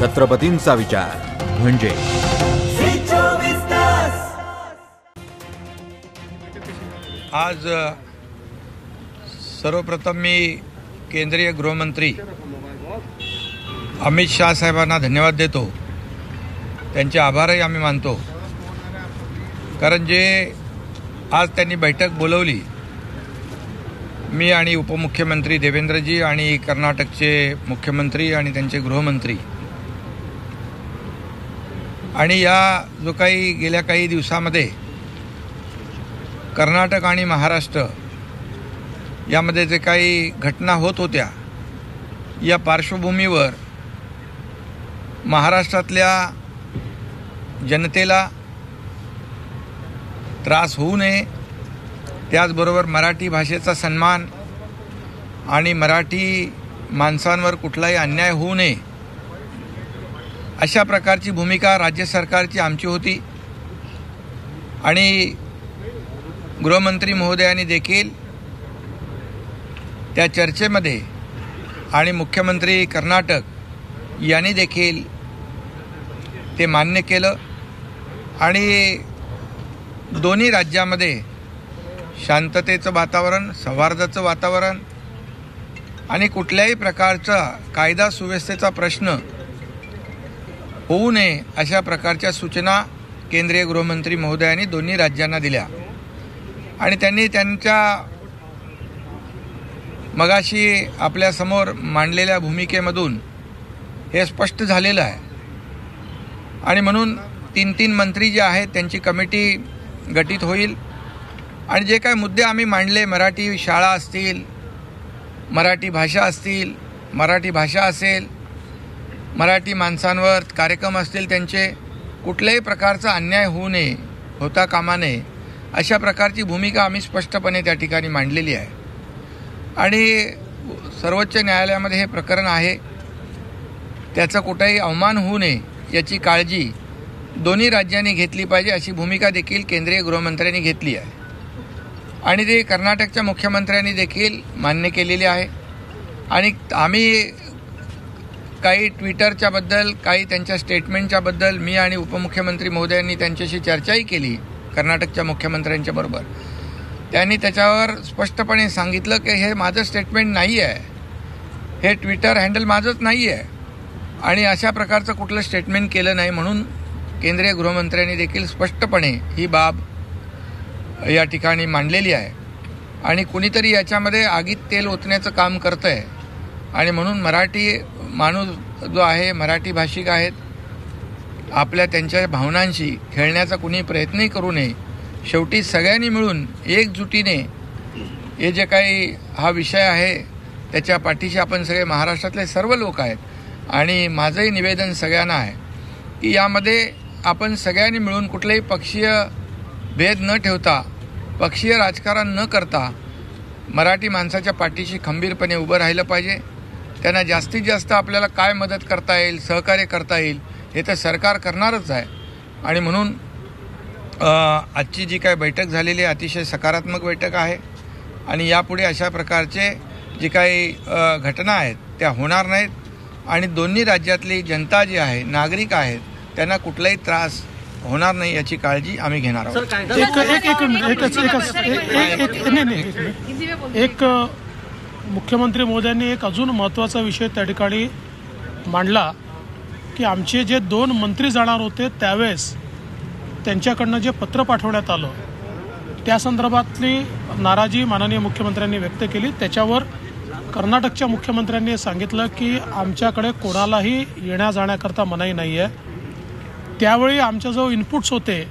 छत्रपतींचा विचार म्हणजे आज सर्वप्रथम मी केंद्रीय गृहमंत्री अमित शाह साहेबांना धन्यवाद देतो. त्यांचे आभारही आम्ही मानतो, कारण जे आज त्यांनी बैठक बोलवली, मी आणि उपमुख्यमंत्री देवेंद्रजी आणि कर्नाटकचे मुख्यमंत्री आणि त्यांचे गृहमंत्री, आणि या जो काही गेल्या काही दिवसामध्ये कर्नाटक आणि महाराष्ट्र यामध्ये जे काही घटना होत होत्या, या पार्श्वभूमीवर महाराष्ट्रातल्या जनतेला त्रास होऊ नये, त्याचबरोबर मराठी भाषेचा सन्मान आणि मराठी माणसांवर कुठलाही अन्याय होऊ नये, अशा प्रकारची भूमिका राज्य सरकारची आमची होती. आणि गृहमंत्री महोदयांनी देखील त्या चर्चेमध्ये आणि मुख्यमंत्री कर्नाटक यांनी देखील ते मान्य केलं आणि दोन्ही राज्यामध्ये शांततेचं वातावरण, सौहार्दाचं वातावरण आणि कुठल्याही प्रकारचा कायदा सुव्यवस्थेचा प्रश्न होऊ नये अशा प्रकारच्या सूचना केंद्रीय गृहमंत्री महोदयांनी दोन्ही राज्यांना दिल्या. आणि त्यांनी त्यांच्या मगाशी आपल्यासमोर मांडलेल्या भूमिकेमधून हे स्पष्ट झालेलं आहे. आणि म्हणून 3 मंत्री जे आहेत त्यांची कमिटी गठीत होईल आणि जे काही मुद्दे आम्ही मांडले, मराठी शाळा असतील, मराठी भाषा असतील, मराठी भाषा असेल, मराठी माणसांवर कार्यक्रम असतील, त्यांचे कुठल्याही प्रकारचा अन्याय होऊ नये, होता कामा नये, अशा प्रकारची भूमिका आम्ही स्पष्टपणे त्या ठिकाणी मांडलेली आहे. आणि सर्वोच्च न्यायालयामध्ये हे प्रकरण आहे, त्याचा कुठेही अवमान होऊ नये याची काळजी दोन्ही राज्यांनी घेतली पाहिजे, अशी भूमिका देखील केंद्रीय गृहमंत्र्यांनी घेतली आहे. आणि ते कर्नाटकच्या मुख्यमंत्र्यांनी देखील मान्य केलेली आहे. आणि आम्ही काही ट्विटरच्या बद्दल, काही त्यांच्या स्टेटमेंटच्या बद्दल मी आणि उपमुख्यमंत्री महोदयांनी त्यांच्याशी चर्चाही केली कर्नाटकच्या मुख्यमंत्र्यांच्या बरोबर. त्यांनी त्याच्यावर स्पष्टपणे सांगितलं की हे माझं स्टेटमेंट नाही आहे, हे ट्विटर हँडल माझंच नाही आहे आणि अशा प्रकारचं कुठलं स्टेटमेंट केलं नाही. म्हणून केंद्रीय गृहमंत्र्यांनी देखील स्पष्टपणे ही बाब या ठिकाणी मांडलेली आहे. आणि कुणीतरी याच्यामध्ये आगीत तेल ओतण्याचं काम करतं आहे. आणि म्हणून मराठी माणूस जो आहे, मराठी भाषिक आहेत, आपल्या त्यांच्या भावनांशी खेळण्याचा कुणी प्रयत्नही करू नये. शेवटी सगळ्यांनी मिळून एकजुटीने हे जे काही हा विषय आहे त्याच्या पाठीशी आपण सगळे महाराष्ट्रातले सर्व लोक आहेत. आणि माझंही निवेदन सगळ्यांना आहे की यामध्ये आपण सगळ्यांनी मिळून कुठलेही पक्षीय भेद न ठेवता, पक्षीय राजकारण न करता मराठी माणसाच्या पाठीशी खंबीरपणे उभं राहिलं पाहिजे. त्यांना जास्तीत जास्त आपल्याला काय मदत करता येईल, सहकार्य करता येईल, हे तर सरकार करणारच आहे. आणि म्हणून आजची जी काय बैठक झालेली आहे अतिशय सकारात्मक बैठक आहे. आणि यापुढे अशा प्रकारचे जी काही घटना आहेत त्या होणार नाहीत. आणि दोन्ही राज्यातली जनता जी आहे, नागरिक आहेत, त्यांना कुठलाही त्रास होणार नाही याची काळजी आम्ही घेणार आहोत. एक मुख्यमंत्री महोदयांनी एक अजून महत्त्वाचा विषय त्या ठिकाणी मांडला की आमचे जे 2 मंत्री जाणार होते त्यावेळेस त्यांच्याकडनं जे पत्र पाठवण्यात आलं त्या संदर्भातली नाराजी माननीय मुख्यमंत्र्यांनी व्यक्त केली. त्याच्यावर कर्नाटकच्या मुख्यमंत्र्यांनी सांगितलं की आमच्याकडे कोणालाही येण्या जाण्याकरता मनाई नाही आहे. त्यावेळी आमच्या जो इनपुट्स होते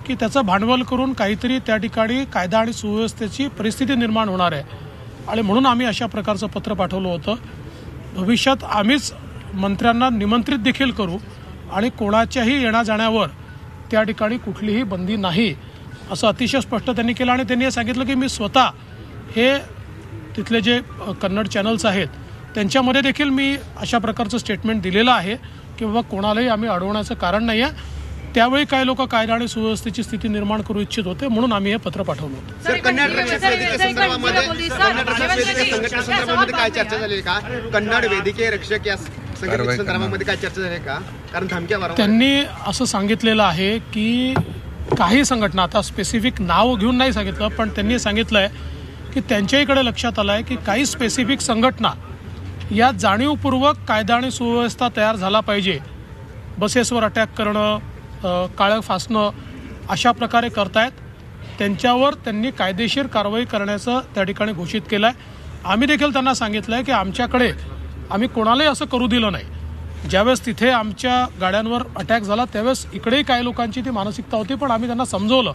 की त्याचं भांडवल करून काहीतरी त्या ठिकाणी कायदा आणि सुव्यवस्थेची परिस्थिती निर्माण होणार आहे आणि म्हणून आम्ही अशा प्रकारचं पत्र पाठवलं होतं. भविष्यात आम्हीच मंत्र्यांना निमंत्रित देखील करू आणि कोणाच्याही येण्या जाण्यावर त्या ठिकाणी कुठलीही बंदी नाही, असं अतिशय स्पष्ट त्यांनी केलं. आणि त्यांनी हे सांगितलं की मी स्वतः हे तिथले जे कन्नड चॅनल्स आहेत त्यांच्यामध्ये देखील मी अशा प्रकारचं स्टेटमेंट दिलेलं आहे की बाबा कोणालाही आम्ही अडवण्याचं कारण नाही आहे. त्यावेळी काही लोक कायदा आणि सुव्यवस्थेची स्थिती निर्माण करू इच्छित होते म्हणून आम्ही हे पत्र पाठवलं होतं. कन्नड संघटनेसंदर्भामध्ये काय चर्चा झाली का? कन्नड वेदिके रक्षक या संघटनेमध्ये काय चर्चा झाली का? कारण धमक्या वारंवार त्यांनी असं सांगितलेलं आहे की काही संघटना, आता स्पेसिफिक नाव घेऊन नाही सांगितलं, पण त्यांनी सांगितलं आहे की त्यांच्या इकडे लक्षात आलं आहे की काही स्पेसिफिक संघटना या जाणीवपूर्वक कायदा आणि सुव्यवस्था तयार झाला पाहिजे, बसेसवर अटॅक करणं, काळं फासणं अशा प्रकारे करतायत, त्यांच्यावर त्यांनी कायदेशीर कारवाई करण्याचं त्या ठिकाणी घोषित केलं आहे. आम्ही देखील त्यांना सांगितलं आहे की आमच्याकडे आम्ही कोणालाही असं करू दिलं नाही. ज्यावेळेस तिथे आमच्या गाड्यांवर अटॅक झाला त्यावेळेस इकडेही काही लोकांची ती मानसिकता होती, पण आम्ही त्यांना समजवलं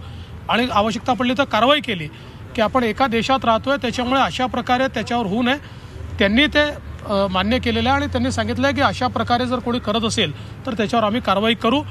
आणि आवश्यकता पडली तर कारवाई केली की आपण एका देशात राहतोय, त्याच्यामुळे अशा प्रकारे त्याच्यावर होऊ नये. त्यांनी ते मान्य केलेलं आहे आणि त्यांनी सांगितलं आहे की अशा प्रकारे जर कोणी करत असेल तर त्याच्यावर आम्ही कारवाई करू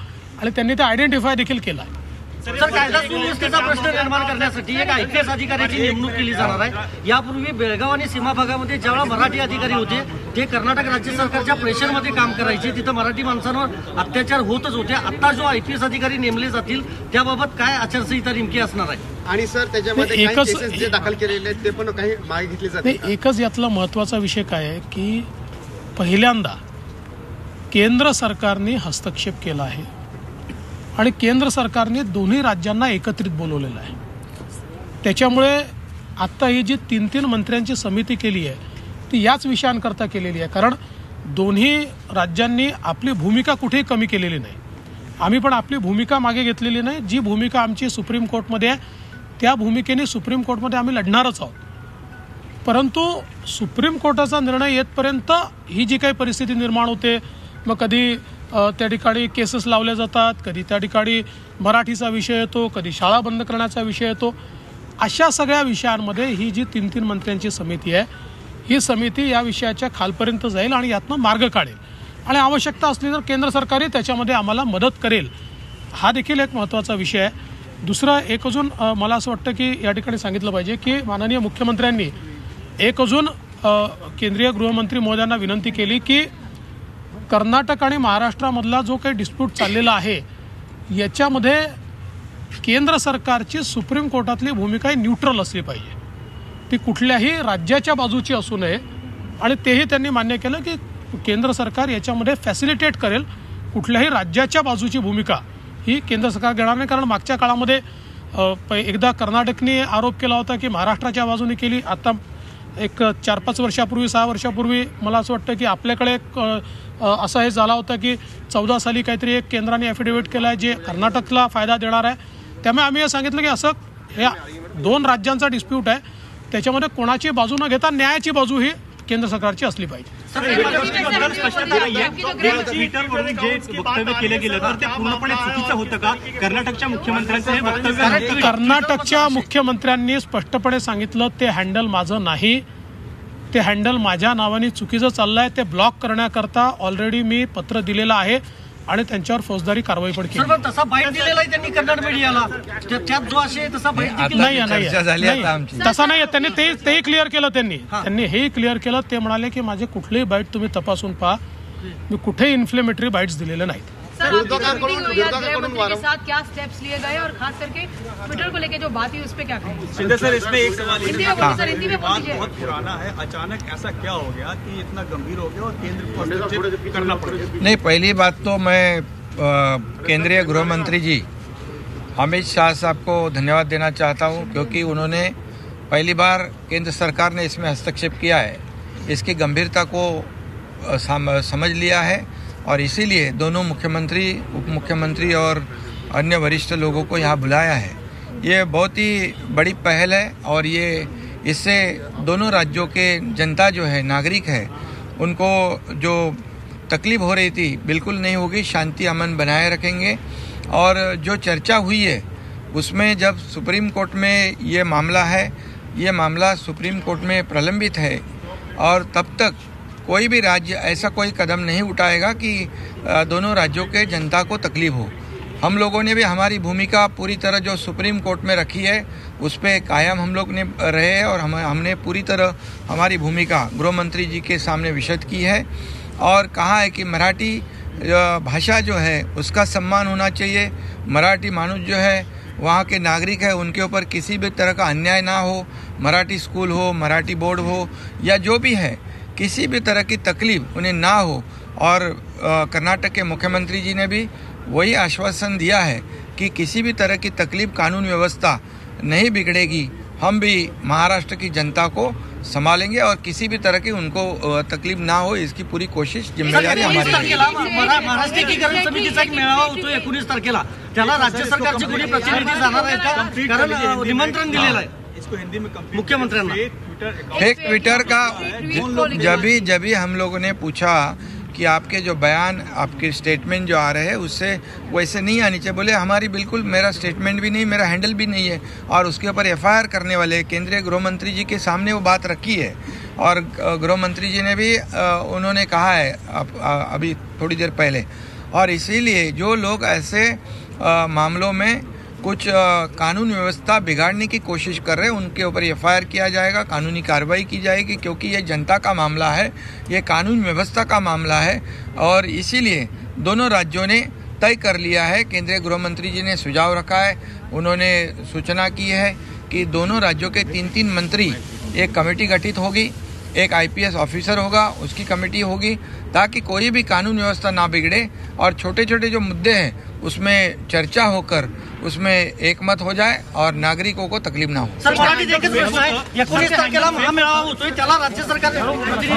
आणि त्यांनी ते आयडेंटिफाय देखील केलं आहे. सर, कायदा सुव्यवस्थेचा प्रश्न निर्माण करण्यासाठी एक IPS अधिकाऱ्याची नेमणूक केली जाणार आहे. यापूर्वी बेळगाव आणि सीमा भागामध्ये ज्यावेळा मराठी अधिकारी होते ते कर्नाटक राज्य सरकारच्या प्रेशरमध्ये काम करायचे, तिथं मराठी माणसांवर अत्याचार होतच होते. आता जो IPS अधिकारी नेमले जातील त्याबाबत काय आचारसंहिता नेमकी असणार आहे? आणि सर त्याच्यामध्ये काही केसेस जे दाखल केलेले आहेत ते पण काही मागे घेतली जाते. एकच यातला महत्त्वाचा विषय काय आहे की पहिल्यांदा केंद्र सरकारने हस्तक्षेप केला आहे आणि केंद्र सरकारने दोन्ही राज्यांना एकत्रित बोलवलेलं आहे. त्याच्यामुळे आत्ता ही जी 3 मंत्र्यांची समिती केली आहे ती याच विषयांकरता केलेली आहे, कारण दोन्ही राज्यांनी आपली भूमिका कुठेही कमी केलेली नाही. आम्ही पण आपली भूमिका मागे घेतलेली नाही. जी भूमिका आमची सुप्रीम कोर्टमध्ये आहे त्या भूमिकेने सुप्रीम कोर्टमध्ये आम्ही लढणारच आहोत. परंतु सुप्रीम कोर्टाचा निर्णय येतपर्यंत ही जी काही परिस्थिती निर्माण होते, मग कधी त्या ठिकाणी केसेस लावल्या जातात, कधी त्या ठिकाणी मराठीचा विषय येतो, कधी शाळा बंद करण्याचा विषय येतो, अशा सगळ्या विषयांमध्ये ही जी 3 मंत्र्यांची समिती आहे ही समिती या विषयाच्या खालपर्यंत जाईल आणि यातनं मार्ग काढेल आणि आवश्यकता असली तर केंद्र सरकारही त्याच्यामध्ये आम्हाला मदत करेल. हा देखील एक महत्त्वाचा विषय आहे. दुसरं एक अजून मला असं वाटतं की या ठिकाणी सांगितलं पाहिजे की माननीय मुख्यमंत्र्यांनी एक अजून केंद्रीय गृहमंत्री महोदयांना विनंती केली की कर्नाटक आणि महाराष्ट्रामधला जो काही डिस्प्यूट चाललेला आहे याच्यामध्ये केंद्र सरकारची सुप्रीम कोर्टातली भूमिका ही न्यूट्रल असली पाहिजे, ती कुठल्याही राज्याच्या बाजूची असू नये. आणि तेही त्यांनी मान्य केलं की केंद्र सरकार याच्यामध्ये फॅसिलिटेट करेल, कुठल्याही राज्याच्या बाजूची भूमिका ही केंद्र सरकार घेणार नाही. कारण मागच्या काळामध्ये एकदा कर्नाटकने आरोप केला होता की महाराष्ट्राच्या बाजूने केली. आता एक 4-5 वर्षापूर्वी 6 वर्षापूर्वी मला असं वाटतं की आपल्याकडे असं हे झाला होता की 14 साली काहीतरी एक केंद्राने ॲफिडेव्हिट केला आहे जे कर्नाटकला फायदा देणार आहे. त्यामुळे आम्ही हे सांगितलं की असं या 2 राज्यांचा डिस्प्यूट आहे, त्याच्यामध्ये कोणाची बाजू न घेता न्यायाची बाजू ही केंद्र सरकारची असली पाहिजे. ट्विटरवरून जे वक्तव्य केलं गेलं तर ते पूर्णपणे चुकीचं होतं का? कर्नाटकच्या मुख्यमंत्र्यांचं हे वक्तव्य कर्नाटकच्या मुख्यमंत्र्यांनी स्पष्टपणे सांगितलं ते हँडल माझं नाही, ते हँडल माझ्या नावाने चुकीचं चाललं आहे, ते ब्लॉक करण्याकरता ऑलरेडी मी पत्र दिलेलं आहे आणि त्यांच्यावर फौजदारी कारवाई पण केली. तसा बाईट दिलेला आहे त्यांनी कन्नड मीडियाला, त्यात जो असे तसा बाईट नाही, तसा नाही. त्यांनी तेही क्लिअर केलं, त्यांनी हेही क्लिअर केलं. ते म्हणाले की माझे कुठलेही बाईट तुम्ही तपासून पहा, मी कुठेही इन्फ्लेमेटरी बाईट्स दिलेले नाहीत. साथ क्या स्टेप्स लिए गए और खास करके ट्विटर को लेके जो बात हुई उस पे क्या कहेंगे? शिंदे सर, इसमें एक सवाल हिंदी में बहुत पुराना है, अचानक ऐसा क्या हो गया कि इतना गंभीर हो गया और केंद्र को हस्तक्षेप करना पड़ा? नहीं, पहली बात तो मैं केंद्रीय गृह मंत्री जी अमित शाह साहब को धन्यवाद देना चाहता हूं, क्योंकि उन्होंने पहली बार केंद्र सरकार ने इसमें हस्तक्षेप किया है, इसकी गंभीरता को समझ लिया है और इसीलिए दोनों मुख्यमंत्री, उप मुख्यमंत्री और अन्य वरिष्ठ लोगों को यहाँ बुलाया है. ये बहुत ही बड़ी पहल है और ये इससे दोनों राज्यों के जनता जो है, नागरिक है, उनको जो तकलीफ हो रही थी बिल्कुल नहीं होगी. शांति अमन बनाए रखेंगे. और जो चर्चा हुई है उसमें जब सुप्रीम कोर्ट में ये मामला है, ये मामला सुप्रीम कोर्ट में प्रलंबित है और तब तक कोई भी राज्य ऐसा कोई कदम नहीं उठाएगा कि दोनों राज्यों के जनता को तकलीफ हो. हम लोगों ने भी हमारी भूमिका पूरी तरह जो सुप्रीम कोर्ट में रखी है उस पर कायम हम लोग ने रहे हैं और हमने पूरी तरह हमारी भूमिका गृह मंत्री जी के सामने विशद की है और कहा है कि मराठी भाषा जो है उसका सम्मान होना चाहिए. मराठी मानुष जो है, वहाँ के नागरिक है, उनके ऊपर किसी भी तरह का अन्याय ना हो. मराठी स्कूल हो, मराठी बोर्ड हो या जो भी है, किसी भी तरह की तकलीफ उन्हें ना हो और कर्नाटक के मुख्यमंत्री जी ने भी वही आश्वासन दिया है कि किसी भी तरह की तकलीफ कानून व्यवस्था नहीं बिगड़ेगी। हम भी महाराष्ट्र की जनता को संभालेंगे और किसी भी तरह की उनको तकलीफ ना हो इसकी पूरी कोशिश जिम्मेदारी हमारी है। महाराष्ट्र एकीकरण समितीचा एक मेळावा होतो 19 तारखेला, त्याला राज्य सरकारचे कोणी प्रतिनिधी जाणार आहेत का? कारण निमंत्रण दिलेलं आहे मुख्यमंत्र्यांना। फेक ट्विटर का जब भी हम लोगों ने पूछा कि आपके जो बयान, आपके स्टेटमेंट जो आ रहे हैं उससे वैसे नहीं आनी चाहिए, बोले हमारी बिल्कुल, मेरा स्टेटमेंट भी नहीं, मेरा हैंडल भी नहीं है। और उसके ऊपर एफआईआर करने वाले केंद्रीय गृह मंत्री जी के सामने वो बात रखी है और गृह मंत्री जी ने भी उन्होंने कहा है अभी थोड़ी देर पहले। और इसीलिए जो लोग ऐसे मामलों में कुछ कानून व्यवस्था बिगाड़ने की कोशिश कर रहे हैं उनके ऊपर एफआईआर किया जाएगा, कानूनी कार्रवाई की जाएगी, क्योंकि ये जनता का मामला है, ये कानून व्यवस्था का मामला है। और इसीलिए दोनों राज्यों ने तय कर लिया है, केंद्रीय गृह मंत्री जी ने सुझाव रखा है, उन्होंने सूचना की है कि दोनों राज्यों के 3-3 मंत्री, एक कमेटी गठित होगी, एक आईपीएस ऑफिसर होगा, उसकी कमेटी होगी, ताकि कोई भी कानून व्यवस्था ना बिगड़े और छोटे छोटे जो मुद्दे हैं उसमें चर्चा होकर उसमें एकमत हो जाए और नागरिकों को तकलीफ ना हो। सर, मराठी देखील प्रश्न आहे, 19 तारखेला महामेळावा होतोय, त्याला राज्य सरकार प्रतिनिधी